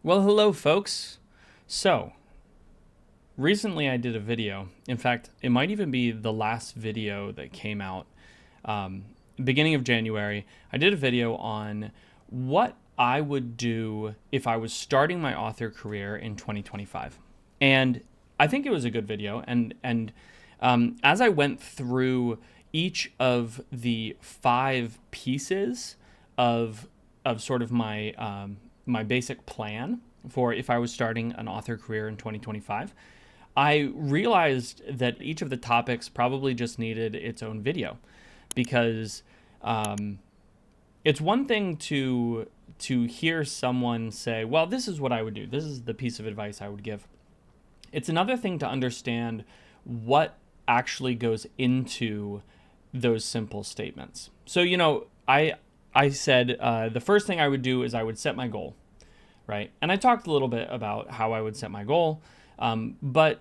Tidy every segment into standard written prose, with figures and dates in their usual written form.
Well, hello, folks. So, recently I did a video. In fact, it might even be the last video that came out beginning of January. I did a video on what I would do if I was starting my author career in 2025. And I think it was a good video. And as I went through each of the 5 pieces of sort of my basic plan for if I was starting an author career in 2025, I realized that each of the topics probably just needed its own video, because it's one thing to hear someone say, well, this is what I would do. This is the piece of advice I would give. It's another thing to understand what actually goes into those simple statements. So, I said the first thing I would do is I would set my goal, right? And I talked a little bit about how I would set my goal, but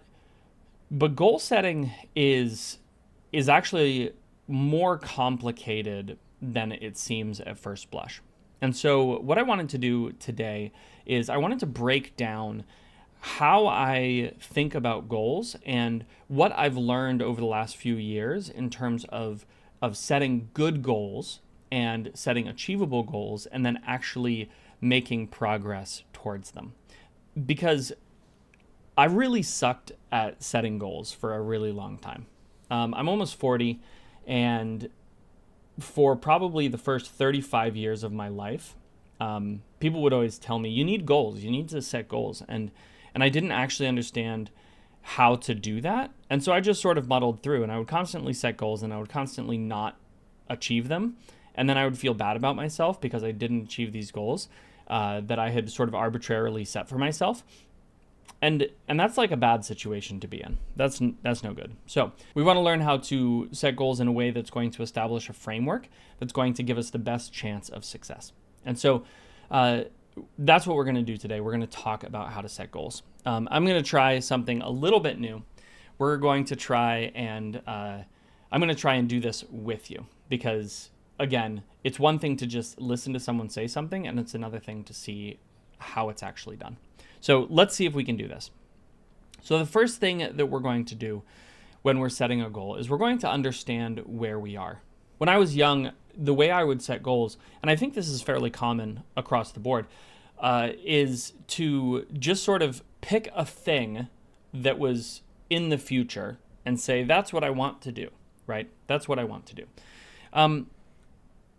goal setting is actually more complicated than it seems at first blush. And so what I wanted to do today is I wanted to break down how I think about goals and what I've learned over the last few years in terms of setting good goals and setting achievable goals and then actually making progress towards them. Because I really sucked at setting goals for a really long time. I'm almost 40, and for probably the first 35 years of my life, people would always tell me, you need goals, you need to set goals. And I didn't actually understand how to do that. And so I just sort of muddled through, and I would constantly set goals and I would constantly not achieve them. And then I would feel bad about myself because I didn't achieve these goals that I had sort of arbitrarily set for myself. And that's like a bad situation to be in. That's no good. So we want to learn how to set goals in a way that's going to establish a framework that's going to give us the best chance of success. And so that's what we're going to do today. We're going to talk about how to set goals. I'm going to try something a little bit new. We're going to try and I'm going to try and do this with you, because again, it's one thing to just listen to someone say something, and it's another thing to see how it's actually done. So let's see if we can do this. So the first thing that we're going to do when we're setting a goal is we're going to understand where we are. When I was young, the way I would set goals, and I think this is fairly common across the board, is to just sort of pick a thing that was in the future and say, that's what I want to do, right? That's what I want to do.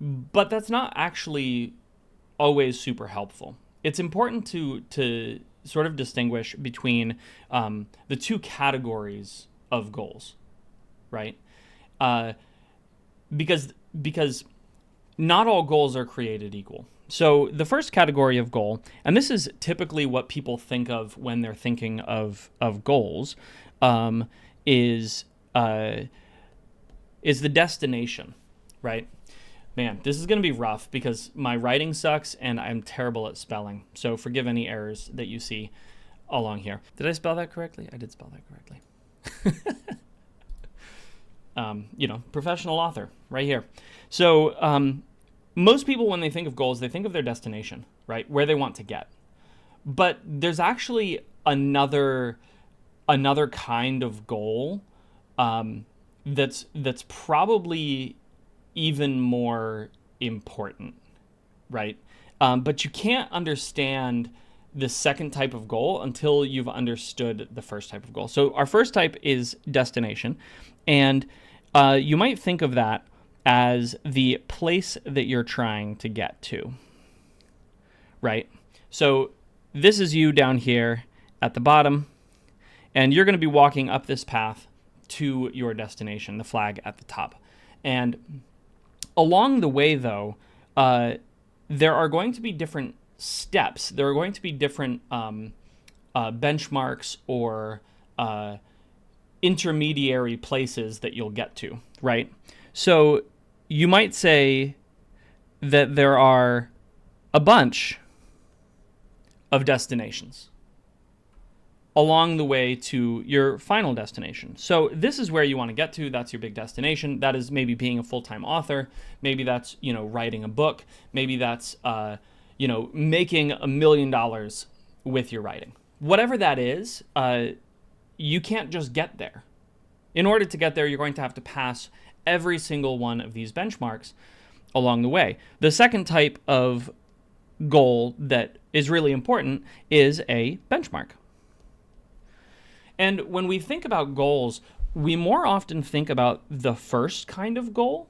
But that's not actually always super helpful. It's important to sort of distinguish between the two categories of goals, right? Because not all goals are created equal. So the first category of goal, and this is typically what people think of when they're thinking of goals, is the destination, right? Man, this is going to be rough because my writing sucks and I'm terrible at spelling. So forgive any errors that you see along here. Did I spell that correctly? I did spell that correctly. Professional author right here. So most people, when they think of goals, they think of their destination, right? Where they want to get. But there's actually another kind of goal that's probably even more important, right? But you can't understand the second type of goal until you've understood the first type of goal. So our first type is destination, and you might think of that as the place that you're trying to get to, right? So this is you down here at the bottom, and you're going to be walking up this path to your destination, the flag at the top. And along the way, though, there are going to be different steps. There are going to be different benchmarks or intermediary places that you'll get to, right? So you might say that there are a bunch of destinations along the way to your final destination. So this is where you want to get to. That's your big destination. That is maybe being a full-time author. Maybe that's, writing a book. Maybe that's, making $1 million with your writing. Whatever that is, you can't just get there. In order to get there, you're going to have to pass every single one of these benchmarks along the way. The second type of goal that is really important is a benchmark. And when we think about goals, we more often think about the first kind of goal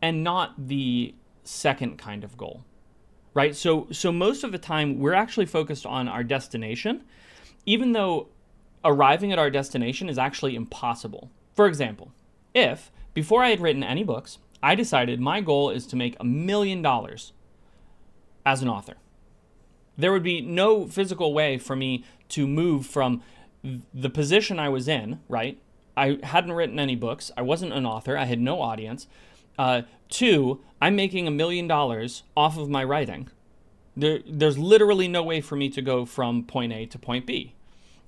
and not the second kind of goal, right? So most of the time, we're actually focused on our destination, even though arriving at our destination is actually impossible. For example, if before I had written any books, I decided my goal is to make $1 million as an author, there would be no physical way for me to move from the position I was in, right? I hadn't written any books. I wasn't an author. I had no audience. To, I'm making $1 million off of my writing. There's literally no way for me to go from point A to point B.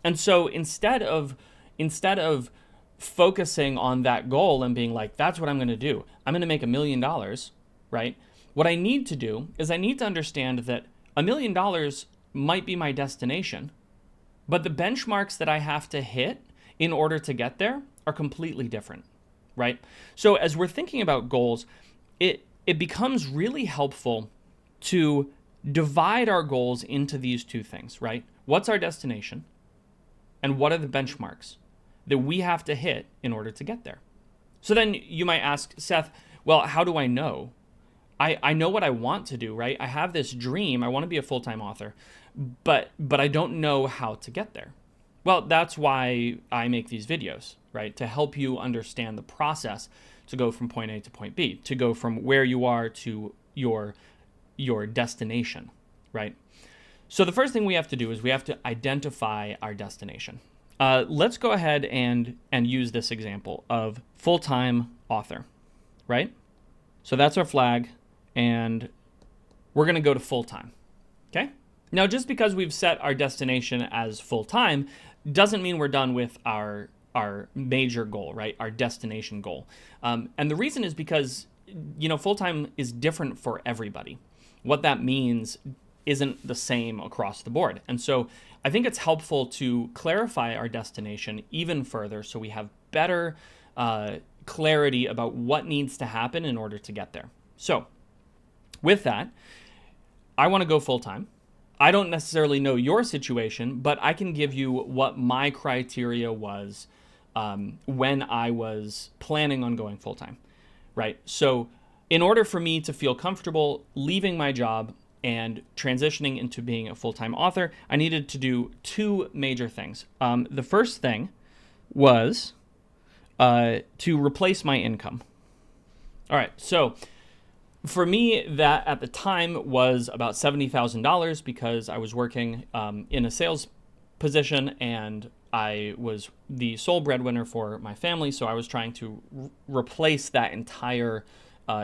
And so instead of focusing on that goal and being like, that's what I'm going to do, I'm going to make $1 million, right? What I need to do is I need to understand that $1 million might be my destination, but the benchmarks that I have to hit in order to get there are completely different, right? So as we're thinking about goals, it becomes really helpful to divide our goals into these two things, right? What's our destination? And what are the benchmarks that we have to hit in order to get there? So then you might ask, Seth, well, how do I know? I know what I want to do, right? I have this dream. I want to be a full-time author, but I don't know how to get there. Well, that's why I make these videos, right? To help you understand the process to go from point A to point B, to go from where you are to your destination, right? So the first thing we have to do is we have to identify our destination. Let's go ahead and use this example of full-time author, right? So that's our flag, and we're going to go to full-time, okay? Now, just because we've set our destination as full-time doesn't mean we're done with our major goal, right? Our destination goal. And the reason is because, full-time is different for everybody. What that means isn't the same across the board. And so I think it's helpful to clarify our destination even further so we have better clarity about what needs to happen in order to get there. So with that, I want to go full-time. I don't necessarily know your situation, but I can give you what my criteria was when I was planning on going full-time, right? So in order for me to feel comfortable leaving my job and transitioning into being a full-time author, I needed to do two major things. The first thing was to replace my income. All right, so for me, that at the time was about $70,000 because I was working in a sales position and I was the sole breadwinner for my family, so I was trying to replace that entire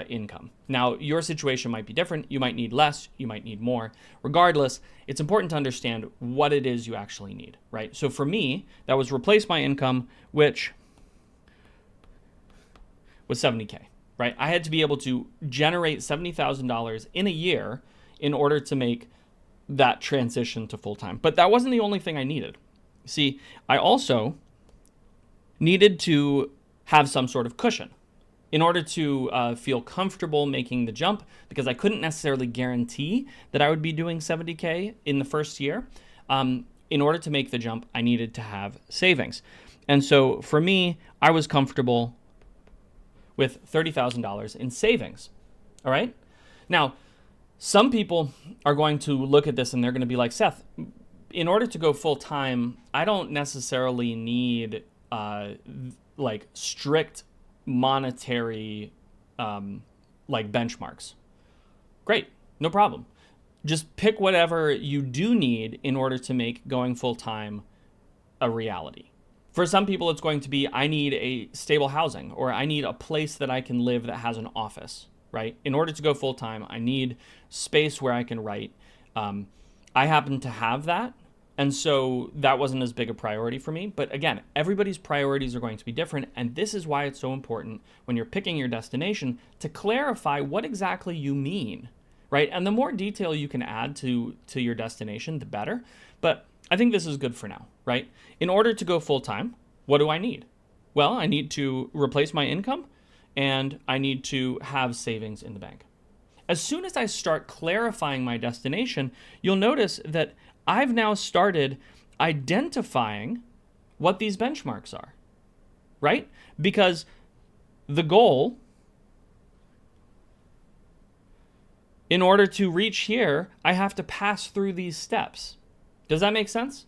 income. Now, your situation might be different. You might need less, you might need more. Regardless, it's important to understand what it is you actually need, right? So for me, that was replace my income, which was $70K, right? I had to be able to generate $70,000 in a year in order to make that transition to full-time. But that wasn't the only thing I needed. See, I also needed to have some sort of cushion in order to feel comfortable making the jump, because I couldn't necessarily guarantee that I would be doing $70K in the first year. In order to make the jump, I needed to have savings. And so for me, I was comfortable with $30,000 in savings, all right? Now, some people are going to look at this and they're going to be like, Seth, in order to go full-time, I don't necessarily need like strict monetary like benchmarks. Great, no problem. Just pick whatever you do need in order to make going full-time a reality. For some people, it's going to be, I need a stable housing, or I need a place that I can live that has an office, right? In order to go full-time, I need space where I can write. I happen to have that, and so that wasn't as big a priority for me. But again, everybody's priorities are going to be different, and this is why it's so important when you're picking your destination to clarify what exactly you mean, right? And the more detail you can add to your destination, the better, But I think this is good for now, right? In order to go full-time, what do I need? Well, I need to replace my income and I need to have savings in the bank. As soon as I start clarifying my destination, you'll notice that I've now started identifying what these benchmarks are, right? Because the goal, in order to reach here, I have to pass through these steps. Does that make sense?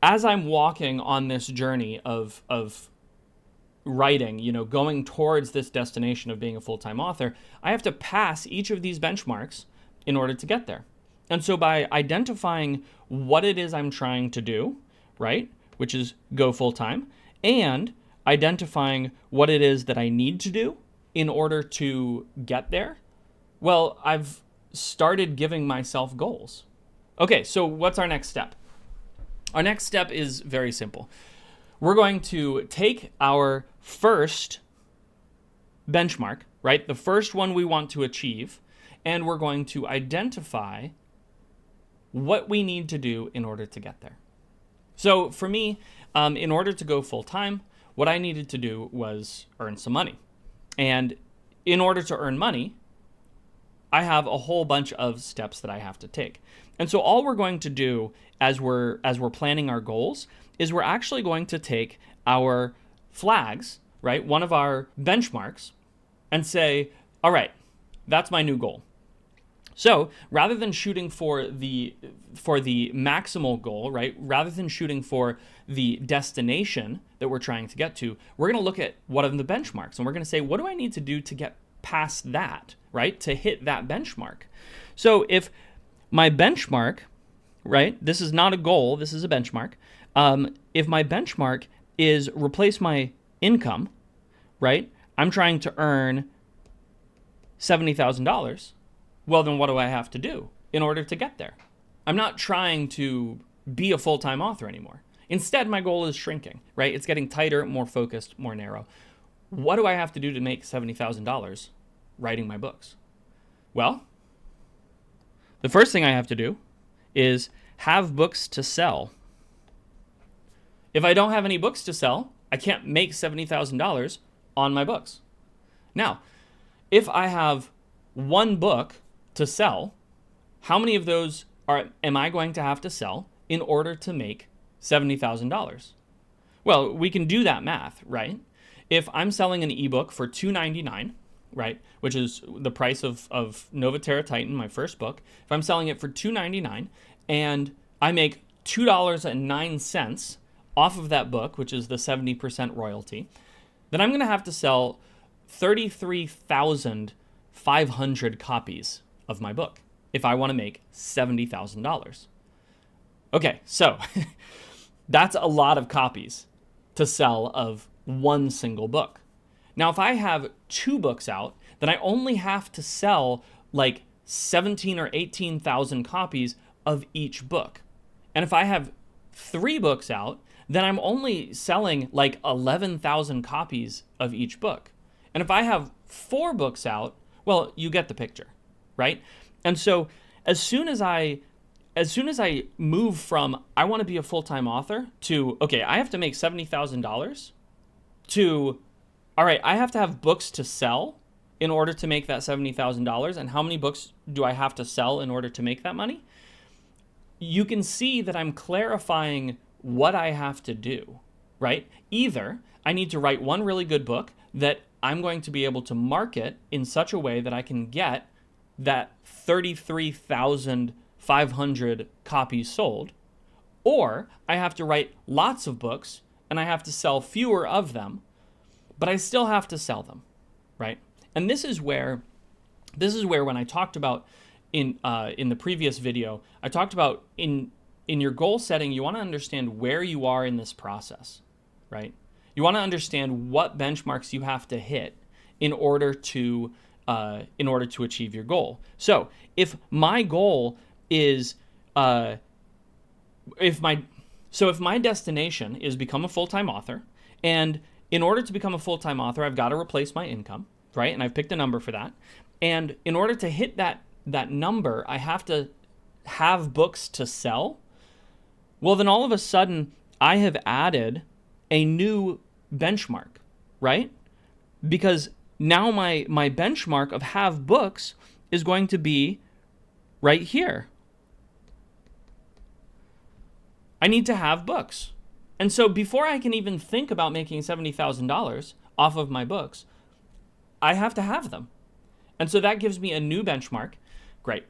As I'm walking on this journey of writing, going towards this destination of being a full-time author, I have to pass each of these benchmarks in order to get there. And so by identifying what it is I'm trying to do, right, which is go full-time, and identifying what it is that I need to do in order to get there, well, I've started giving myself goals. Okay, so what's our next step? Our next step is very simple. We're going to take our first benchmark, right? The first one we want to achieve, and we're going to identify what we need to do in order to get there. So for me, in order to go full-time, what I needed to do was earn some money. And in order to earn money, I have a whole bunch of steps that I have to take. And so all we're going to do as we're planning our goals is we're actually going to take our flags, right, one of our benchmarks, and say, all right, that's my new goal. So rather than shooting for the maximal goal, right, rather than shooting for the destination that we're trying to get to, we're going to look at what are the benchmarks, and we're going to say, what do I need to do to get past that, right, to hit that benchmark? So if my benchmark, right, this is not a goal, this is a benchmark. If my benchmark is replace my income, right, I'm trying to earn $70,000. Well, then what do I have to do in order to get there? I'm not trying to be a full-time author anymore. Instead, my goal is shrinking, right? It's getting tighter, more focused, more narrow. What do I have to do to make $70,000 writing my books? Well, the first thing I have to do is have books to sell. If I don't have any books to sell, I can't make $70,000 on my books. Now, if I have one book to sell, how many of those am I going to have to sell in order to make $70,000? Well, we can do that math, right? If I'm selling an ebook for $2.99, right, which is the price of Nova Terra Titan, my first book, if I'm selling it for $2.99 and I make $2.09 off of that book, which is the 70% royalty, then I'm going to have to sell 33,500 copies of my book if I want to make $70,000. Okay, so that's a lot of copies to sell of one single book. Now, if I have 2 books out, then I only have to sell like 17 or 18,000 copies of each book. And if I have 3 books out, then I'm only selling like 11,000 copies of each book. And if I have 4 books out, well, you get the picture, right? And so as soon as I move from I want to be a full-time author to, okay, I have to make $70,000 to, all right, I have to have books to sell in order to make that $70,000. And how many books do I have to sell in order to make that money? You can see that I'm clarifying what I have to do, right? Either I need to write one really good book that I'm going to be able to market in such a way that I can get that 33,500 copies sold, or I have to write lots of books and I have to sell fewer of them, but I still have to sell them, right? And this is where when I talked about in the previous video, I talked about in your goal setting, you want to understand where you are in this process, right? You want to understand what benchmarks you have to hit in order to achieve your goal. So if my goal is if my destination is become a full-time author, and in order to become a full-time author, I've got to replace my income, right? And I've picked a number for that. And in order to hit that number, I have to have books to sell Well, then all of a sudden, I have added a new benchmark, right? Because now my benchmark of have books is going to be right here. I need to have books. And so before I can even think about making $70,000 off of my books, I have to have them. And so that gives me a new benchmark. Great.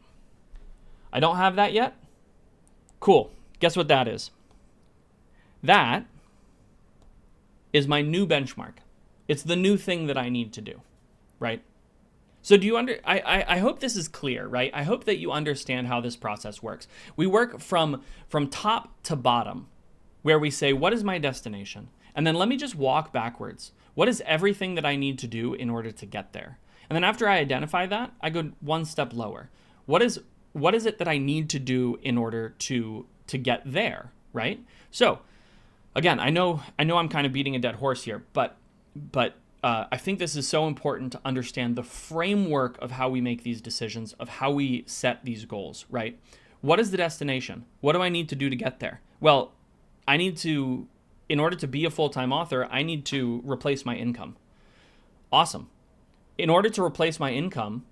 I don't have that yet? Cool. Guess what that is? That is my new benchmark. It's the new thing that I need to do, right? So I hope this is clear, right? I hope that you understand how this process works. We work from top to bottom, where we say, what is my destination? And then let me just walk backwards. What is everything that I need to do in order to get there? And then after I identify that, I go one step lower. What is it that I need to do in order to get there, right? So again, I know I'm kind of beating a dead horse here, but I think this is so important to understand the framework of how we make these decisions, of how we set these goals, right? What is the destination? What do I need to do to get there? Well, in order to be a full-time author, I need to replace my income. Awesome. In order to replace my income,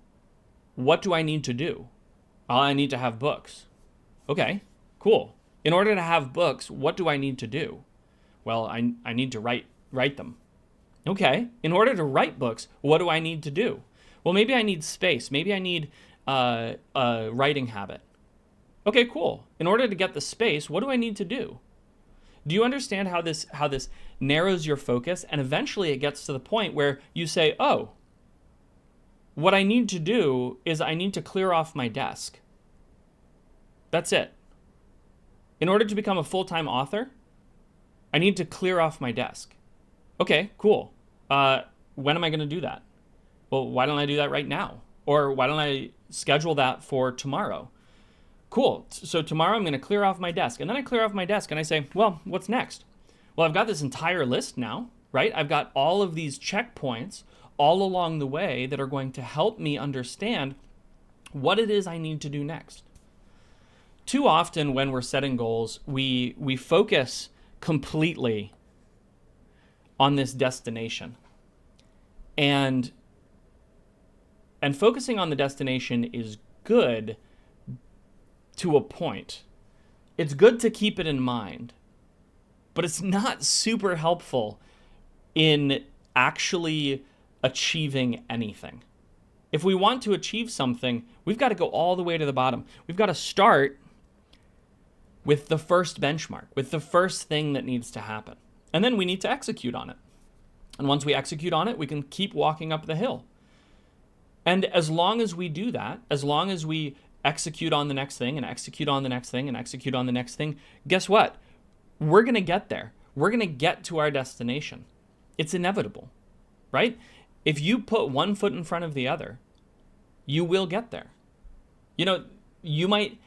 what do I need to do? I need to have books. Okay, cool. In order to have books, what do I need to do? Well, I need to write them. Okay, in order to write books, what do I need to do? Well, maybe I need space. Maybe I need a writing habit. Okay, cool. In order to get the space, what do I need to do? Do you understand how this narrows your focus? And eventually it gets to the point where you say, oh, what I need to do is I need to clear off my desk. That's it. In order to become a full-time author, I need to clear off my desk. Okay, cool. When am I going to do that? Well, why don't I do that right now? Or why don't I schedule that for tomorrow? Cool. So tomorrow I'm going to clear off my desk. And then I clear off my desk and I say, well, what's next? Well, I've got this entire list now, right? I've got all of these checkpoints all along the way that are going to help me understand what it is I need to do next. Too often when we're setting goals, we focus completely on this destination. And focusing on the destination is good to a point. It's good to keep it in mind, but it's not super helpful in actually achieving anything. If we want to achieve something, we've got to go all the way to the bottom. We've got to start with the first benchmark, with the first thing that needs to happen. And then we need to execute on it. And once we execute on it, we can keep walking up the hill. And as long as we do that, as long as we execute on the next thing and execute on the next thing and execute on the next thing, guess what? We're going to get there. We're going to get to our destination. It's inevitable, right? If you put one foot in front of the other, you will get there. You know, you might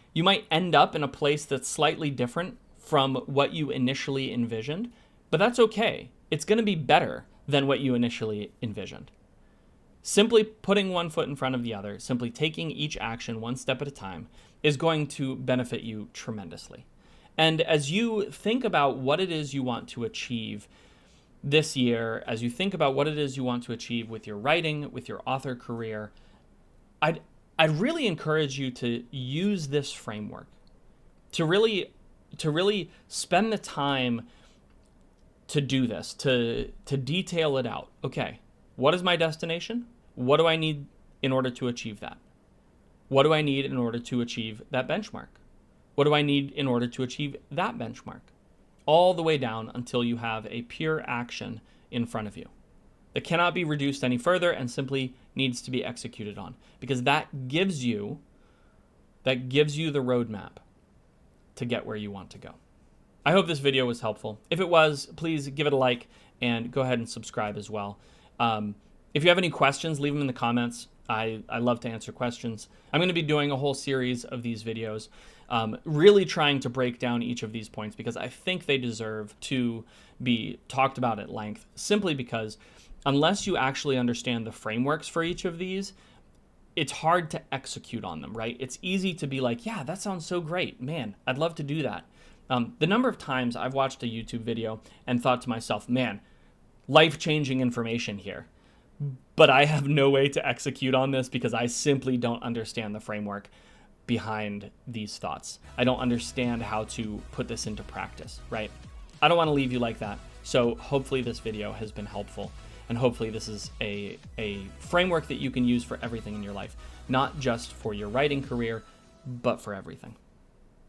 end up in a place that's slightly different from what you initially envisioned, but that's okay. It's going to be better than what you initially envisioned. Simply putting one foot in front of the other, simply taking each action one step at a time, is going to benefit you tremendously. And as you think about what it is you want to achieve this year, as you think about what it is you want to achieve with your writing, with your author career, I'd really encourage you to use this framework, to really spend the time to do this, to detail it out. Okay, what is my destination? What do I need in order to achieve that? What do I need in order to achieve that benchmark? What do I need in order to achieve that benchmark? All the way down until you have a pure action in front of you that cannot be reduced any further and simply needs to be executed on, because that gives you the roadmap to get where you want to go. I hope this video was helpful. If it was, please give it a like and go ahead and subscribe as well. If you have any questions, leave them in the comments. I love to answer questions. I'm going to be doing a whole series of these videos, really trying to break down each of these points because I think they deserve to be talked about at length, simply because unless you actually understand the frameworks for each of these, it's hard to execute on them, right? It's easy to be like, yeah, that sounds so great. Man, I'd love to do that. The number of times I've watched a YouTube video and thought to myself, man, life-changing information here, but I have no way to execute on this because I simply don't understand the framework behind these thoughts. I don't understand how to put this into practice, right? I don't want to leave you like that. So hopefully this video has been helpful, and hopefully this is a framework that you can use for everything in your life, not just for your writing career, but for everything.